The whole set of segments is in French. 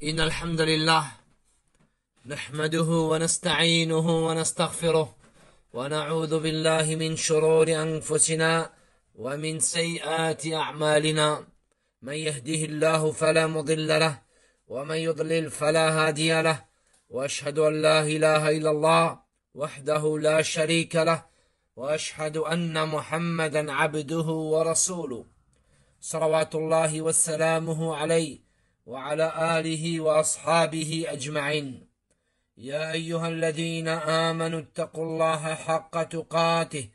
إن الحمد لله نحمده ونستعينه ونستغفره ونعوذ بالله من شرور أنفسنا ومن سيئات أعمالنا. من يهده الله فلا مضل له ومن يضلل فلا هادي له، وأشهد أن لا إله إلا الله وحده لا شريك له، وأشهد أن محمدا عبده ورسوله صلوات الله وسلامه عليه وعلى آله وأصحابه أجمعين. يا أيها الذين آمنوا اتقوا الله حق تقاته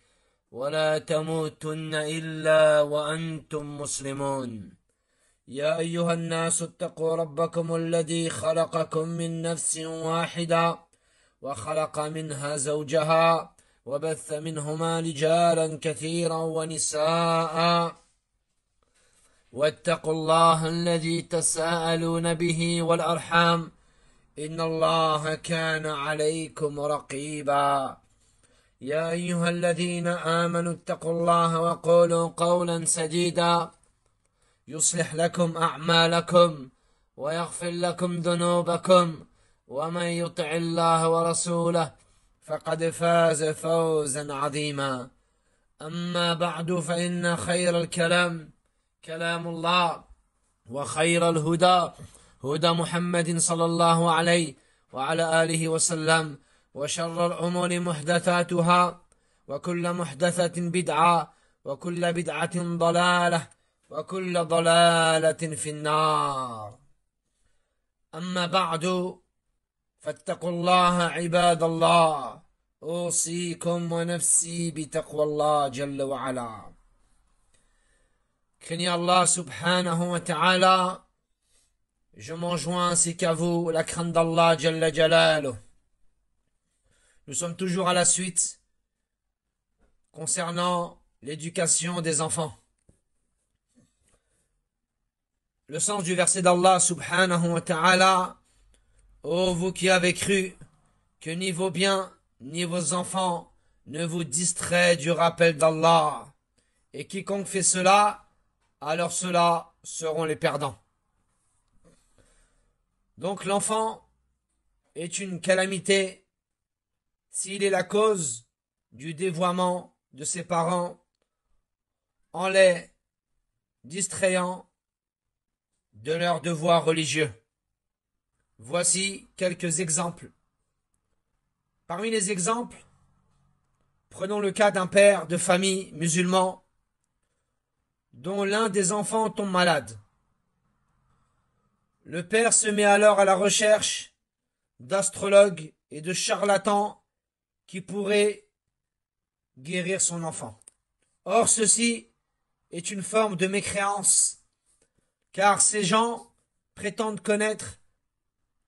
ولا تموتن إلا وأنتم مسلمون. يا أيها الناس اتقوا ربكم الذي خلقكم من نفس واحدة وخلق منها زوجها وبث منهما رجالا كثيرا ونساء، واتقوا الله الذي تساءلون به والأرحام إن الله كان عليكم رقيبا. يا أيها الذين آمنوا اتقوا الله وقولوا قولا سديدا يصلح لكم أعمالكم ويغفر لكم ذنوبكم، ومن يطع الله ورسوله فقد فاز فوزا عظيما. أما بعد، فإن خير الكلام كلام الله، وخير الهدى هدى محمد صلى الله عليه وعلى آله وسلم، وشر الأمور محدثاتها، وكل محدثة بدعة، وكل بدعة ضلالة، وكل ضلالة في النار. أما بعد، فاتقوا الله عباد الله، أوصيكم ونفسي بتقوى الله جل وعلا. Craignez Allah subhanahu wa ta'ala. Je m'enjoins ainsi qu'à vous la crainte d'Allah Jalla Jalaluh. Nous sommes toujours à la suite concernant l'éducation des enfants. Le sens du verset d'Allah subhanahu wa ta'ala: ô vous qui avez cru, que ni vos biens ni vos enfants ne vous distraient du rappel d'Allah, et quiconque fait cela, alors ceux-là seront les perdants. Donc l'enfant est une calamité s'il est la cause du dévoiement de ses parents en les distrayant de leurs devoirs religieux. Voici quelques exemples. Parmi les exemples, prenons le cas d'un père de famille musulman dont l'un des enfants tombe malade. Le père se met alors à la recherche d'astrologues et de charlatans qui pourraient guérir son enfant. Or, ceci est une forme de mécréance, car ces gens prétendent connaître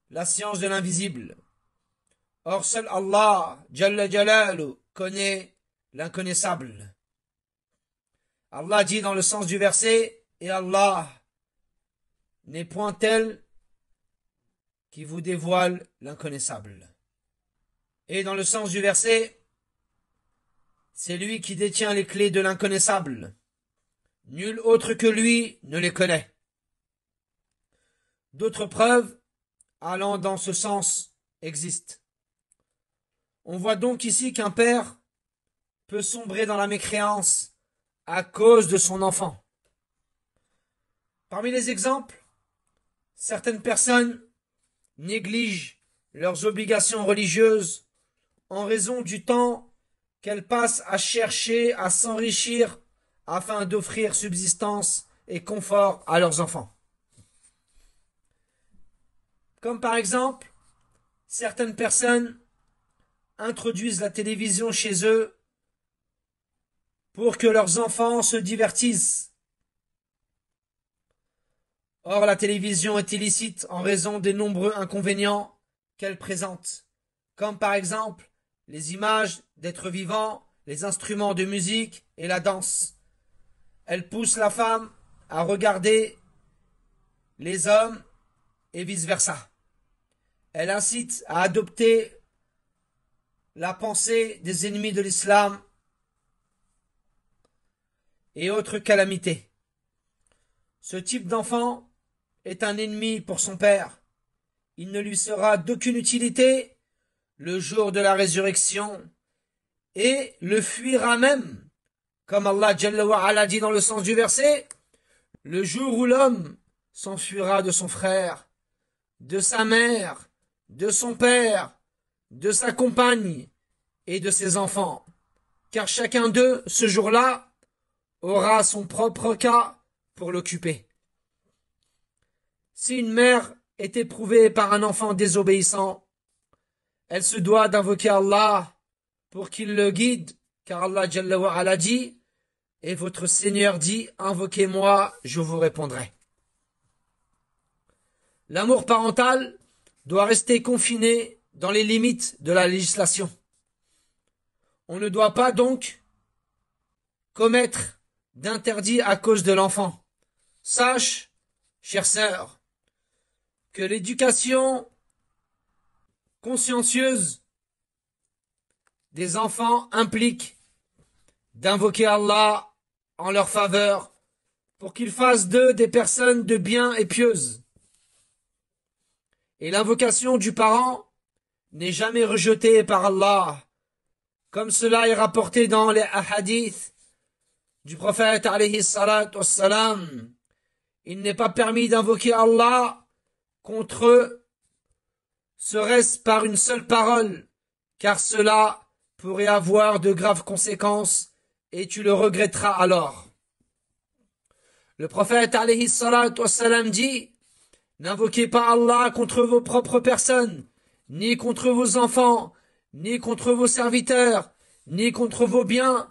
la science de l'invisible. Or, seul Allah Jalla Jalaluh connaît l'inconnaissable. Allah dit dans le sens du verset: et Allah n'est point tel qui vous dévoile l'inconnaissable. Et dans le sens du verset: c'est lui qui détient les clés de l'inconnaissable. Nul autre que lui ne les connaît. D'autres preuves allant dans ce sens existent. On voit donc ici qu'un père peut sombrer dans la mécréance à cause de son enfant. Parmi les exemples, certaines personnes négligent leurs obligations religieuses en raison du temps qu'elles passent à chercher à s'enrichir afin d'offrir subsistance et confort à leurs enfants. Comme par exemple, certaines personnes introduisent la télévision chez eux pour que leurs enfants se divertissent. Or, la télévision est illicite en raison des nombreux inconvénients qu'elle présente, comme par exemple les images d'êtres vivants, les instruments de musique et la danse. Elle pousse la femme à regarder les hommes et vice-versa. Elle incite à adopter la pensée des ennemis de l'islam et autres calamités. Ce type d'enfant est un ennemi pour son père, il ne lui sera d'aucune utilité le jour de la résurrection et le fuira même, comme Allah Jalla wa Ala dit dans le sens du verset, le jour où l'homme s'enfuira de son frère, de sa mère, de son père, de sa compagne et de ses enfants, car chacun d'eux, ce jour-là, aura son propre cas pour l'occuper. Si une mère est éprouvée par un enfant désobéissant, elle se doit d'invoquer Allah pour qu'il le guide, car Allah Jalla wa Ala dit, et votre Seigneur dit, invoquez-moi, je vous répondrai. L'amour parental doit rester confiné dans les limites de la législation. On ne doit pas donc commettre d'interdits à cause de l'enfant. Sache, chère sœur, que l'éducation consciencieuse des enfants implique d'invoquer Allah en leur faveur pour qu'ils fassent d'eux des personnes de bien et pieuses. Et l'invocation du parent n'est jamais rejetée par Allah, comme cela est rapporté dans les hadiths du prophète alayhi salatu wassalam. Il n'est pas permis d'invoquer Allah contre eux, serait-ce par une seule parole, car cela pourrait avoir de graves conséquences et tu le regretteras alors. Le prophète alayhi salatu wassalam dit, n'invoquez pas Allah contre vos propres personnes, ni contre vos enfants, ni contre vos serviteurs, ni contre vos biens,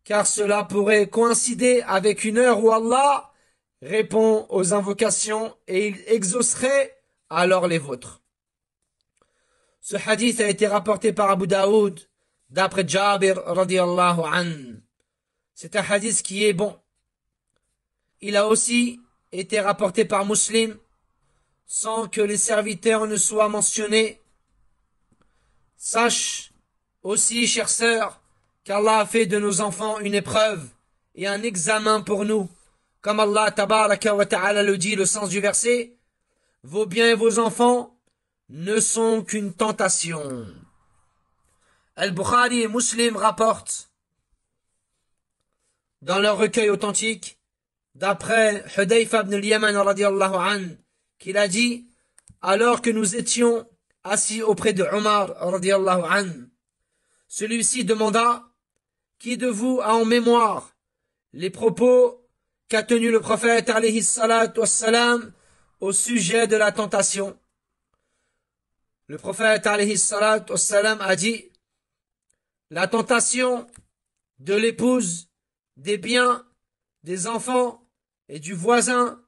car cela pourrait coïncider avec une heure où Allah répond aux invocations et il exaucerait alors les vôtres. Ce hadith a été rapporté par Abu Daoud d'après Jabir radiyallahu anhu. C'est un hadith qui est bon. Il a aussi été rapporté par Muslim sans que les serviteurs ne soient mentionnés. Sache aussi, chère sœur, qu'Allah a fait de nos enfants une épreuve et un examen pour nous. Comme Allah tabaraka wa ta'ala le dit, le sens du verset, vos biens et vos enfants ne sont qu'une tentation. Al-Bukhari et Muslim rapportent dans leur recueil authentique, d'après Hudayfa ibn al-Yaman radiyallahu anhu, qu'il a dit, alors que nous étions assis auprès de Omar radiyallahu anhu, celui-ci demanda, qui de vous a en mémoire les propos qu'a tenus le prophète alayhi salatu wassalam au sujet de la tentation? Le prophète alayhi salatu wassalam a dit, la tentation de l'épouse, des biens, des enfants et du voisin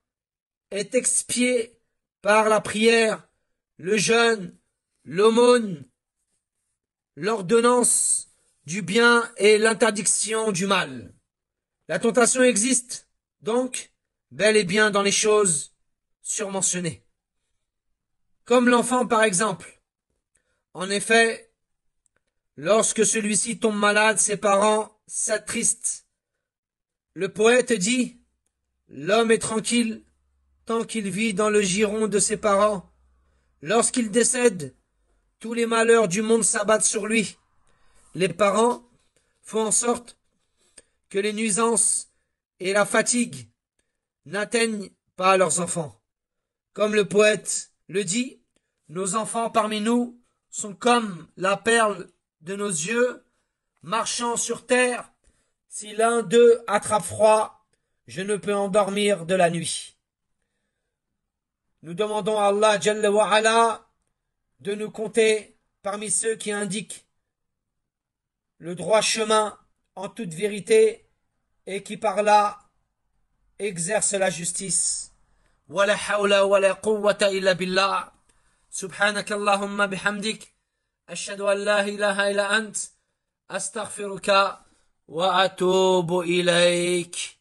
est expiée par la prière, le jeûne, l'aumône, l'ordonnance du bien et l'interdiction du mal. La tentation existe, donc, bel et bien dans les choses surmentionnées. Comme l'enfant par exemple. En effet, lorsque celui-ci tombe malade, ses parents s'attristent. Le poète dit, l'homme est tranquille tant qu'il vit dans le giron de ses parents. Lorsqu'il décède, tous les malheurs du monde s'abattent sur lui. Les parents font en sorte que les nuisances et la fatigue n'atteignent pas leurs enfants. Comme le poète le dit, nos enfants parmi nous sont comme la perle de nos yeux, marchant sur terre. Si l'un d'eux attrape froid, je ne peux endormir de la nuit. Nous demandons à Allah Jalla wa Ala de nous compter parmi ceux qui indiquent le droit chemin en toute vérité et qui par là exercent la justice. Wa la hawla wa la quwwata illa billah. Subhanaka Allahumma bihamdik. Ashhadu an la ilaha illa ant. Astaghfiruka wa atubu ilayk.